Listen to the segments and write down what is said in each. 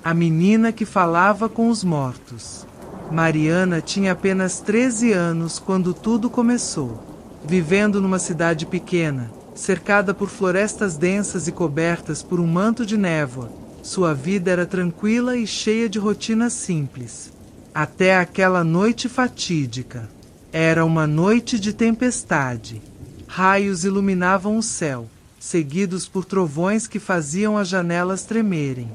A menina que falava com os mortos. Mariana tinha apenas 13 anos quando tudo começou. Vivendo numa cidade pequena, cercada por florestas densas e cobertas por um manto de névoa, sua vida era tranquila e cheia de rotinas simples. Até aquela noite fatídica. Era uma noite de tempestade. Raios iluminavam o céu, seguidos por trovões que faziam as janelas tremerem.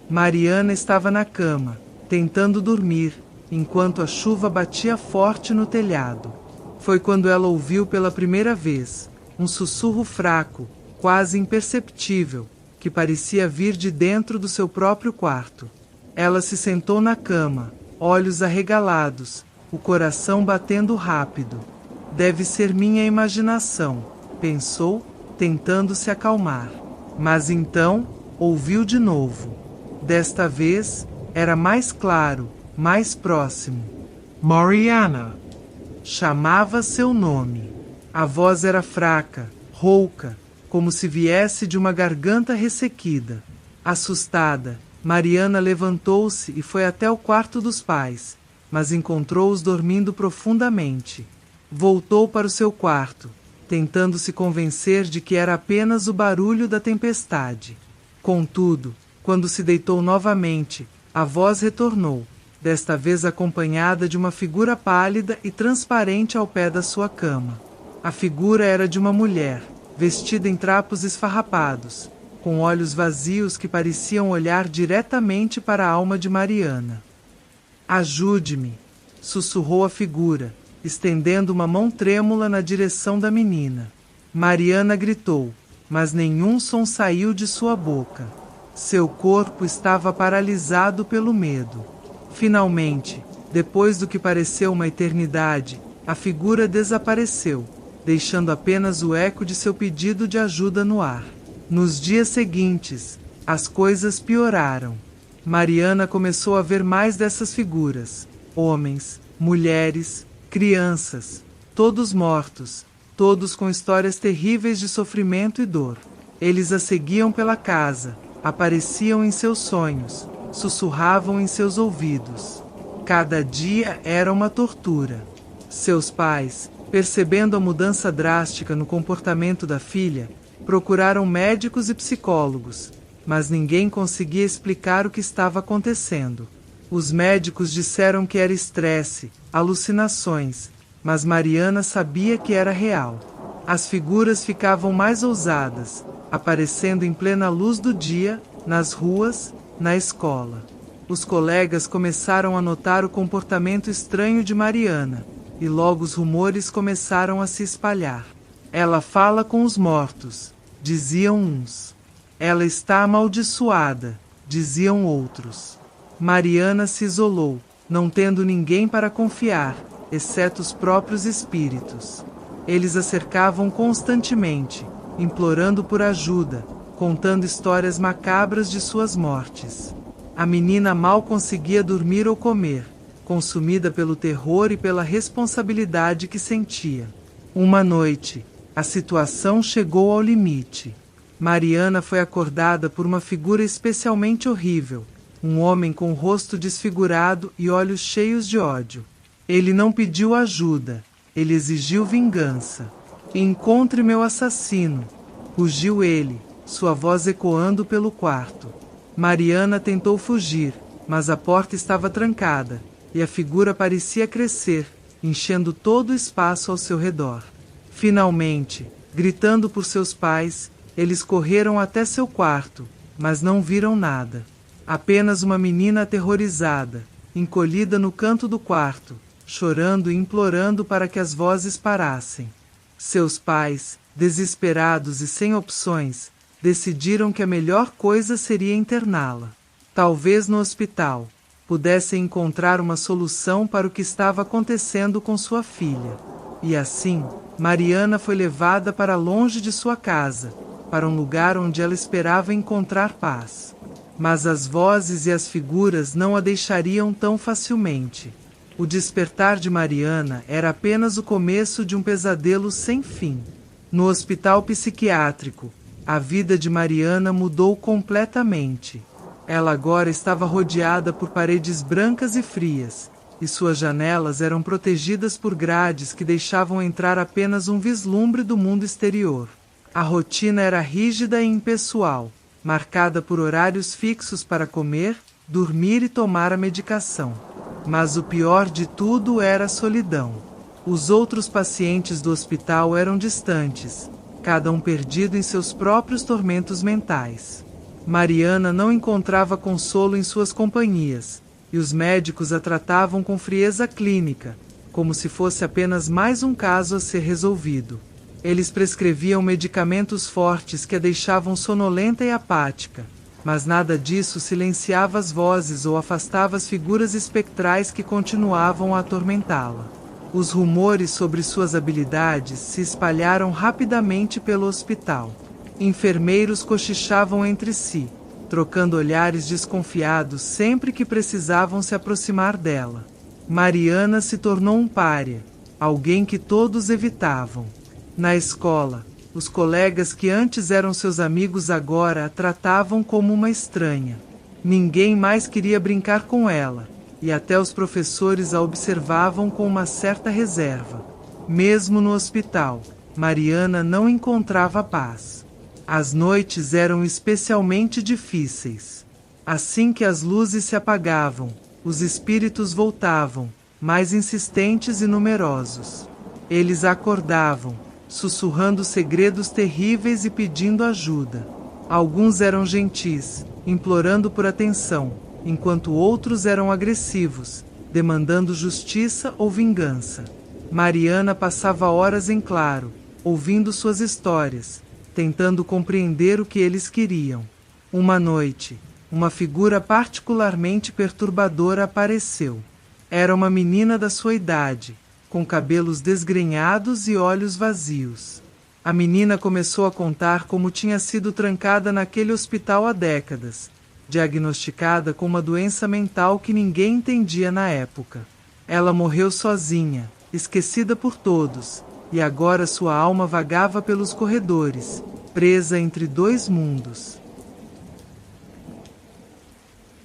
Mariana estava na cama, tentando dormir, enquanto a chuva batia forte no telhado. Foi quando ela ouviu pela primeira vez um sussurro fraco, quase imperceptível, que parecia vir de dentro do seu próprio quarto. Ela se sentou na cama, olhos arregalados, o coração batendo rápido. Deve ser minha imaginação, pensou, tentando se acalmar. Mas então, ouviu de novo. Desta vez, era mais claro, mais próximo. Mariana! Chamava seu nome. A voz era fraca, rouca, como se viesse de uma garganta ressequida. Assustada, Mariana levantou-se e foi até o quarto dos pais, mas encontrou-os dormindo profundamente. Voltou para o seu quarto, tentando se convencer de que era apenas o barulho da tempestade. Contudo, quando se deitou novamente, a voz retornou, desta vez acompanhada de uma figura pálida e transparente ao pé da sua cama. A figura era de uma mulher, vestida em trapos esfarrapados, com olhos vazios que pareciam olhar diretamente para a alma de Mariana. "Ajude-me", sussurrou a figura, estendendo uma mão trêmula na direção da menina. Mariana gritou, mas nenhum som saiu de sua boca. Seu corpo estava paralisado pelo medo. Finalmente, depois do que pareceu uma eternidade, a figura desapareceu, deixando apenas o eco de seu pedido de ajuda no ar. Nos dias seguintes, as coisas pioraram. Mariana começou a ver mais dessas figuras: homens, mulheres, crianças, todos mortos, todos com histórias terríveis de sofrimento e dor. Eles a seguiam pela casa, apareciam em seus sonhos, sussurravam em seus ouvidos. Cada dia era uma tortura. Seus pais, percebendo a mudança drástica no comportamento da filha, procuraram médicos e psicólogos, mas ninguém conseguia explicar o que estava acontecendo. Os médicos disseram que era estresse, alucinações, mas Mariana sabia que era real. As figuras ficavam mais ousadas, aparecendo em plena luz do dia, nas ruas, na escola. Os colegas começaram a notar o comportamento estranho de Mariana, e logo os rumores começaram a se espalhar. "Ela fala com os mortos", diziam uns. "Ela está amaldiçoada", diziam outros. Mariana se isolou, não tendo ninguém para confiar, exceto os próprios espíritos. Eles a cercavam constantemente, implorando por ajuda, contando histórias macabras de suas mortes. A menina mal conseguia dormir ou comer, consumida pelo terror e pela responsabilidade que sentia. Uma noite, a situação chegou ao limite. Mariana foi acordada por uma figura especialmente horrível, um homem com o rosto desfigurado e olhos cheios de ódio. Ele não pediu ajuda, ele exigiu vingança. "Encontre meu assassino", rugiu ele, sua voz ecoando pelo quarto. Mariana tentou fugir, mas a porta estava trancada, e a figura parecia crescer, enchendo todo o espaço ao seu redor. Finalmente, gritando por seus pais, eles correram até seu quarto, mas não viram nada. Apenas uma menina aterrorizada, encolhida no canto do quarto, chorando e implorando para que as vozes parassem. Seus pais, desesperados e sem opções, decidiram que a melhor coisa seria interná-la. Talvez no hospital pudessem encontrar uma solução para o que estava acontecendo com sua filha. E assim, Mariana foi levada para longe de sua casa, para um lugar onde ela esperava encontrar paz. Mas as vozes e as figuras não a deixariam tão facilmente. O despertar de Mariana era apenas o começo de um pesadelo sem fim. No hospital psiquiátrico, a vida de Mariana mudou completamente. Ela agora estava rodeada por paredes brancas e frias, e suas janelas eram protegidas por grades que deixavam entrar apenas um vislumbre do mundo exterior. A rotina era rígida e impessoal, marcada por horários fixos para comer, dormir e tomar a medicação. Mas o pior de tudo era a solidão. Os outros pacientes do hospital eram distantes, cada um perdido em seus próprios tormentos mentais. Mariana não encontrava consolo em suas companhias, e os médicos a tratavam com frieza clínica, como se fosse apenas mais um caso a ser resolvido. Eles prescreviam medicamentos fortes que a deixavam sonolenta e apática, mas nada disso silenciava as vozes ou afastava as figuras espectrais que continuavam a atormentá-la. Os rumores sobre suas habilidades se espalharam rapidamente pelo hospital. Enfermeiros cochichavam entre si, trocando olhares desconfiados sempre que precisavam se aproximar dela. Mariana se tornou um pária, alguém que todos evitavam. Na escola, os colegas que antes eram seus amigos agora a tratavam como uma estranha. Ninguém mais queria brincar com ela, e até os professores a observavam com uma certa reserva. Mesmo no hospital, Mariana não encontrava paz. As noites eram especialmente difíceis. Assim que as luzes se apagavam, os espíritos voltavam, mais insistentes e numerosos. Eles a acordavam, sussurrando segredos terríveis e pedindo ajuda. Alguns eram gentis, implorando por atenção, enquanto outros eram agressivos, demandando justiça ou vingança. Mariana passava horas em claro, ouvindo suas histórias, tentando compreender o que eles queriam. Uma noite, uma figura particularmente perturbadora apareceu. Era uma menina da sua idade, com cabelos desgrenhados e olhos vazios. A menina começou a contar como tinha sido trancada naquele hospital há décadas, diagnosticada com uma doença mental que ninguém entendia na época. Ela morreu sozinha, esquecida por todos, e agora sua alma vagava pelos corredores, presa entre dois mundos.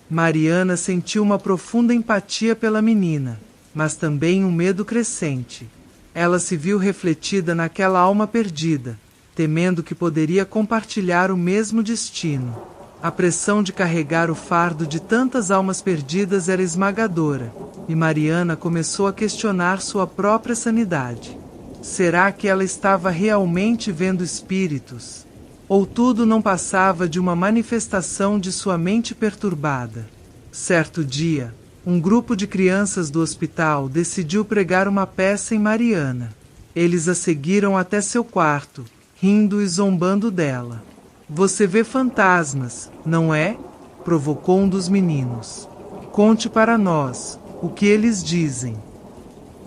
Mariana sentiu uma profunda empatia pela menina, mas também um medo crescente. Ela se viu refletida naquela alma perdida, temendo que poderia compartilhar o mesmo destino. A pressão de carregar o fardo de tantas almas perdidas era esmagadora, e Mariana começou a questionar sua própria sanidade. Será que ela estava realmente vendo espíritos? Ou tudo não passava de uma manifestação de sua mente perturbada? Certo dia, um grupo de crianças do hospital decidiu pregar uma peça em Mariana. Eles a seguiram até seu quarto, rindo e zombando dela. "Você vê fantasmas, não é?" provocou um dos meninos. "Conte para nós o que eles dizem."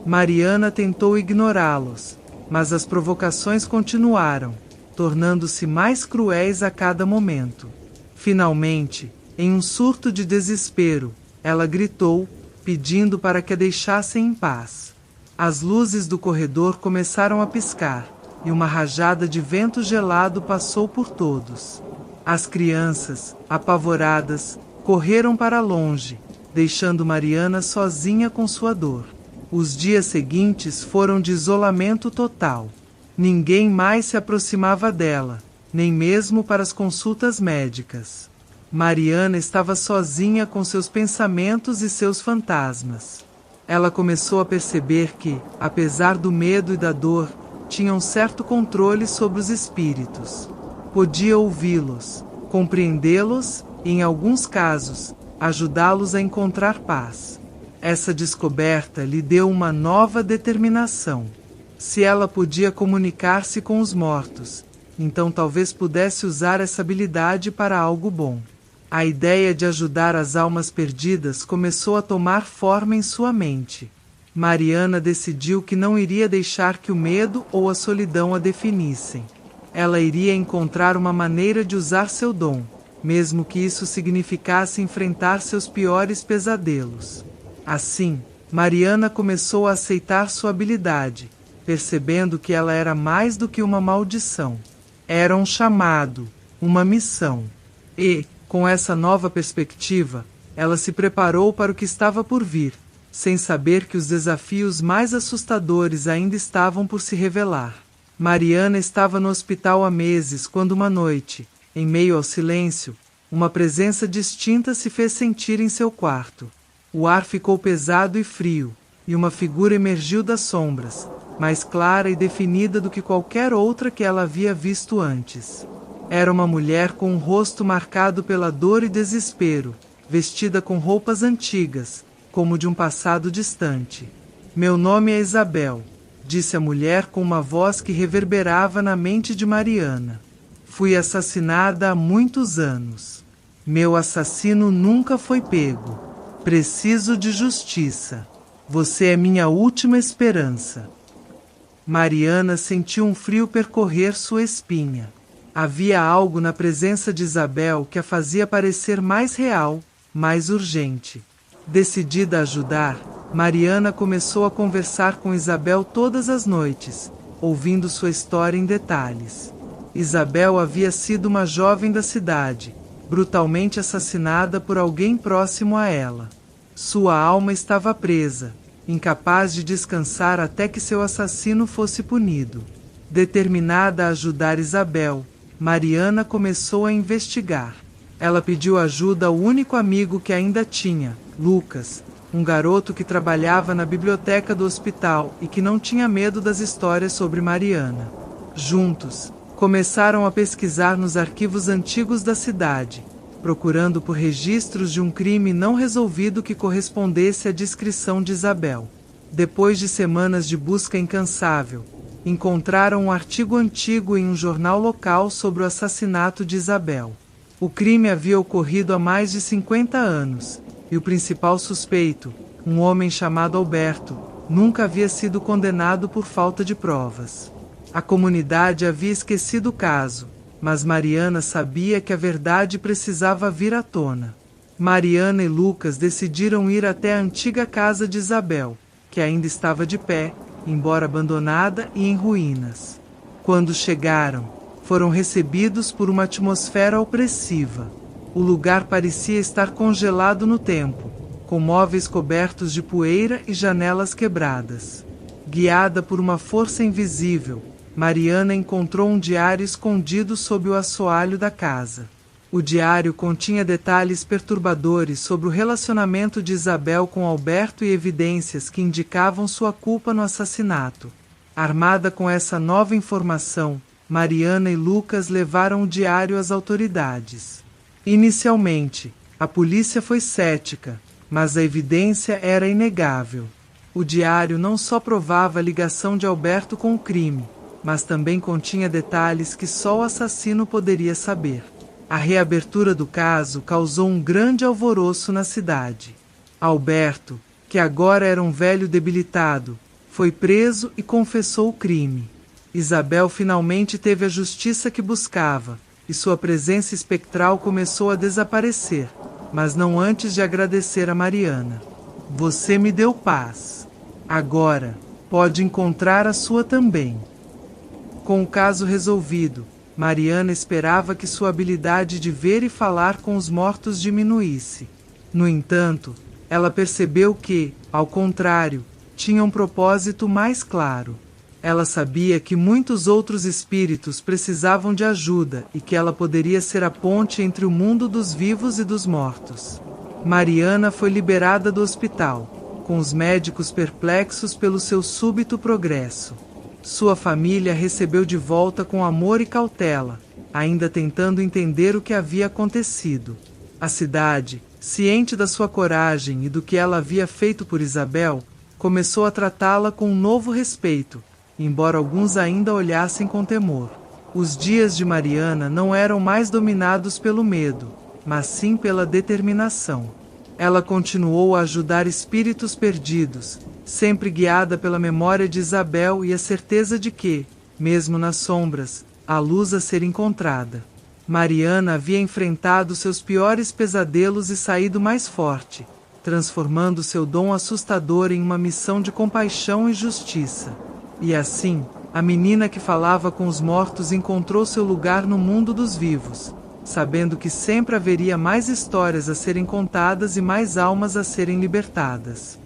Mariana tentou ignorá-los, mas as provocações continuaram, tornando-se mais cruéis a cada momento. Finalmente, em um surto de desespero, ela gritou, pedindo para que a deixassem em paz. As luzes do corredor começaram a piscar, e uma rajada de vento gelado passou por todos. As crianças, apavoradas, correram para longe, deixando Mariana sozinha com sua dor. Os dias seguintes foram de isolamento total. Ninguém mais se aproximava dela, nem mesmo para as consultas médicas. Mariana estava sozinha com seus pensamentos e seus fantasmas. Ela começou a perceber que, apesar do medo e da dor, tinha um certo controle sobre os espíritos. Podia ouvi-los, compreendê-los e, em alguns casos, ajudá-los a encontrar paz. Essa descoberta lhe deu uma nova determinação. Se ela podia comunicar-se com os mortos, então talvez pudesse usar essa habilidade para algo bom. A ideia de ajudar as almas perdidas começou a tomar forma em sua mente. Mariana decidiu que não iria deixar que o medo ou a solidão a definissem. Ela iria encontrar uma maneira de usar seu dom, mesmo que isso significasse enfrentar seus piores pesadelos. Assim, Mariana começou a aceitar sua habilidade, percebendo que ela era mais do que uma maldição. Era um chamado, uma missão. E, Com essa nova perspectiva, ela se preparou para o que estava por vir, sem saber que os desafios mais assustadores ainda estavam por se revelar. Mariana estava no hospital há meses quando uma noite, em meio ao silêncio, uma presença distinta se fez sentir em seu quarto. O ar ficou pesado e frio, e uma figura emergiu das sombras, mais clara e definida do que qualquer outra que ela havia visto antes. Era uma mulher com um rosto marcado pela dor e desespero, vestida com roupas antigas, como de um passado distante. Meu nome é Isabel, disse a mulher com uma voz que reverberava na mente de Mariana. Fui assassinada há muitos anos. Meu assassino nunca foi pego. Preciso de justiça. Você é minha última esperança. Mariana sentiu um frio percorrer sua espinha. Havia algo na presença de Isabel que a fazia parecer mais real, mais urgente. Decidida a ajudar, Mariana começou a conversar com Isabel todas as noites, ouvindo sua história em detalhes. Isabel havia sido uma jovem da cidade, brutalmente assassinada por alguém próximo a ela. Sua alma estava presa, incapaz de descansar até que seu assassino fosse punido. Determinada a ajudar Isabel, Mariana começou a investigar. Ela pediu ajuda ao único amigo que ainda tinha, Lucas, um garoto que trabalhava na biblioteca do hospital e que não tinha medo das histórias sobre Mariana. Juntos, começaram a pesquisar nos arquivos antigos da cidade, procurando por registros de um crime não resolvido que correspondesse à descrição de Isabel. Depois de semanas de busca incansável, encontraram um artigo antigo em um jornal local sobre o assassinato de Isabel. O crime havia ocorrido há mais de 50 anos, e o principal suspeito, um homem chamado Alberto, nunca havia sido condenado por falta de provas. A comunidade havia esquecido o caso, mas Mariana sabia que a verdade precisava vir à tona. Mariana e Lucas decidiram ir até a antiga casa de Isabel, que ainda estava de pé, embora abandonada e em ruínas. Quando chegaram, foram recebidos por uma atmosfera opressiva. O lugar parecia estar congelado no tempo, com móveis cobertos de poeira e janelas quebradas. Guiada por uma força invisível, Mariana encontrou um diário escondido sob o assoalho da casa. O diário continha detalhes perturbadores sobre o relacionamento de Isabel com Alberto e evidências que indicavam sua culpa no assassinato. Armada com essa nova informação, Mariana e Lucas levaram o diário às autoridades. Inicialmente, a polícia foi cética, mas a evidência era inegável. O diário não só provava a ligação de Alberto com o crime, mas também continha detalhes que só o assassino poderia saber. A reabertura do caso causou um grande alvoroço na cidade. Alberto, que agora era um velho debilitado, foi preso e confessou o crime. Isabel finalmente teve a justiça que buscava, e sua presença espectral começou a desaparecer, mas não antes de agradecer a Mariana. Você me deu paz. Agora, pode encontrar a sua também. Com o caso resolvido, Mariana esperava que sua habilidade de ver e falar com os mortos diminuísse. No entanto, ela percebeu que, ao contrário, tinha um propósito mais claro. Ela sabia que muitos outros espíritos precisavam de ajuda e que ela poderia ser a ponte entre o mundo dos vivos e dos mortos. Mariana foi liberada do hospital, com os médicos perplexos pelo seu súbito progresso. Sua família recebeu de volta com amor e cautela, ainda tentando entender o que havia acontecido. A cidade, ciente da sua coragem e do que ela havia feito por Isabel, começou a tratá-la com um novo respeito, embora alguns ainda olhassem com temor. Os dias de Mariana não eram mais dominados pelo medo, mas sim pela determinação. Ela continuou a ajudar espíritos perdidos, sempre guiada pela memória de Isabel e a certeza de que, mesmo nas sombras, há luz a ser encontrada. Mariana havia enfrentado seus piores pesadelos e saído mais forte, transformando seu dom assustador em uma missão de compaixão e justiça. E assim, a menina que falava com os mortos encontrou seu lugar no mundo dos vivos, sabendo que sempre haveria mais histórias a serem contadas e mais almas a serem libertadas.